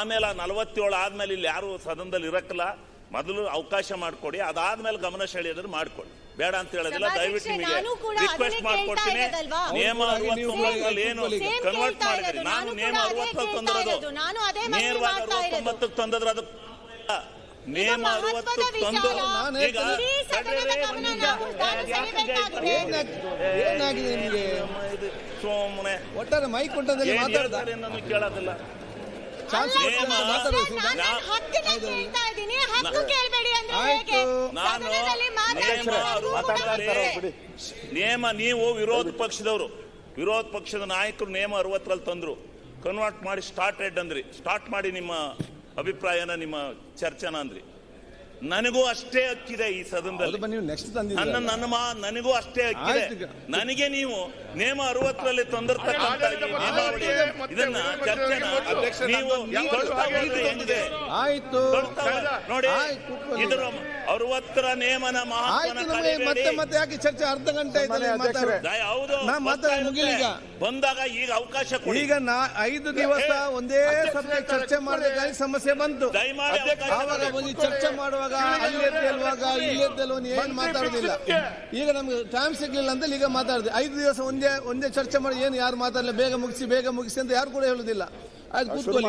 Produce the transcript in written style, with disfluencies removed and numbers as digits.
ಆಮೇಲೆ 47 ಆದ್ಮೇಲೆ ಇಲ್ಲಿ ಯಾರು ಸದನದಲ್ಲಿ ಇರಕ್ಕಿಲ್ಲ. ಮೊದಲು ಅವಕಾಶ ಮಾಡಿಕೊಡಿ, ಅದಾದ್ಮೇಲೆ ಗಮನ ಸೆಳೆಯೋದನ್ನು ಮಾಡಿಕೊಡಿ. ಬೇಡ ಅಂತ ಹೇಳೋದಿಲ್ಲ. ದಯವಿಟ್ಟು ನಿಮಗೆ ರಿಕ್ವೆಸ್ಟ್ ಮಾಡ್ಕೊಡ್ತೀನಿ. ನಿಯಮ 69 ಏನು ಕನ್ವರ್ಟ್ ಮಾಡಿದ್ರಿ, ನಾನು ನಿಯಮ 60 ತಂದಿರೋದು ನೇರವಾಗಿ 69 ತಂದಿದ್ರೆ ಅದು ನಿಯಮ 60 ತಂದು ಈಗ ಸುಮ್ಮನೆ ಒಟ್ಟಾರೆ ಮೈಕ್ ಕೊಂಡದಲ್ಲಿ ಮಾತಾಡ್ತಾರೆ ಕೇಳೋದಿಲ್ಲ. ನಿಯಮ ನೀವು ವಿರೋಧ ಪಕ್ಷದ ನಾಯಕರು ನಿಯಮ 60ರಲ್ಲಿ ತಂದ್ರು, ಕನ್ವರ್ಟ್ ಮಾಡಿ ಸ್ಟಾರ್ಟೆಡ್ ಅಂದ್ರಿ. ಸ್ಟಾರ್ಟ್ ಮಾಡಿ ನಿಮ್ಮ ಅಭಿಪ್ರಾಯನ, ನಿಮ್ಮ ಚರ್ಚೆನ ಅಂದ್ರಿ. ನನಗೂ ಅಷ್ಟೇ ಹಕ್ಕಿದೆ ಈ ಸದನದಲ್ಲಿ. ನನಗೂ ಅಷ್ಟೇ ಹಕ್ಕಿದೆ. ನನಗೆ ನೀವು ನಿಯಮ 60ರಲ್ಲಿ ತಂದಿರ್ತಕ್ಕಂಥ ಇದನ್ನ ಚರ್ಚೆನ ನೀವು ಹೆಂಗಿದೆ ನೋಡಿ. ಇದ್ರ 60ರ ನಿಯಮನ ಮತ್ತೆ ಯಾಕೆ ಚರ್ಚೆ ಅರ್ಧ ಗಂಟೆ ಹೌದು ಬಂದಾಗ ಈಗ ಅವಕಾಶ ಕೊಡಿ. ಈಗ 5 ದಿವಸ ಒಂದೇ ಸಭೆ ಚರ್ಚೆ ಮಾಡಬೇಕಾಗಿ ಸಮಸ್ಯೆ ಬಂತು. ದಯಮಾಡಿ ಚರ್ಚೆ ಮಾಡುವಾಗ ಅಲ್ಲಿರುವಾಗ ಇಲ್ಲಿದ್ದಲ್ವ ಏನ್ ಮಾತಾಡೋದಿಲ್ಲ. ಈಗ ನಮ್ಗೆ ಟೈಮ್ ಸಿಗ್ಲಿಲ್ಲ ಅಂತ ಈಗ ಮಾತಾಡಿದೆ. 5 ದಿವಸ ಒಂದೇ ಚರ್ಚೆ ಮಾಡಿ ಏನು ಯಾರು ಮಾತಾಡಲಿಲ್ಲ. ಬೇಗ ಮುಗಿಸಿ ಅಂತ ಯಾರು ಕೂಡ ಹೇಳುದಿಲ್ಲ. ಆಯ್ತು, ಕೂತ್ಕೊಳ್ಳಿ.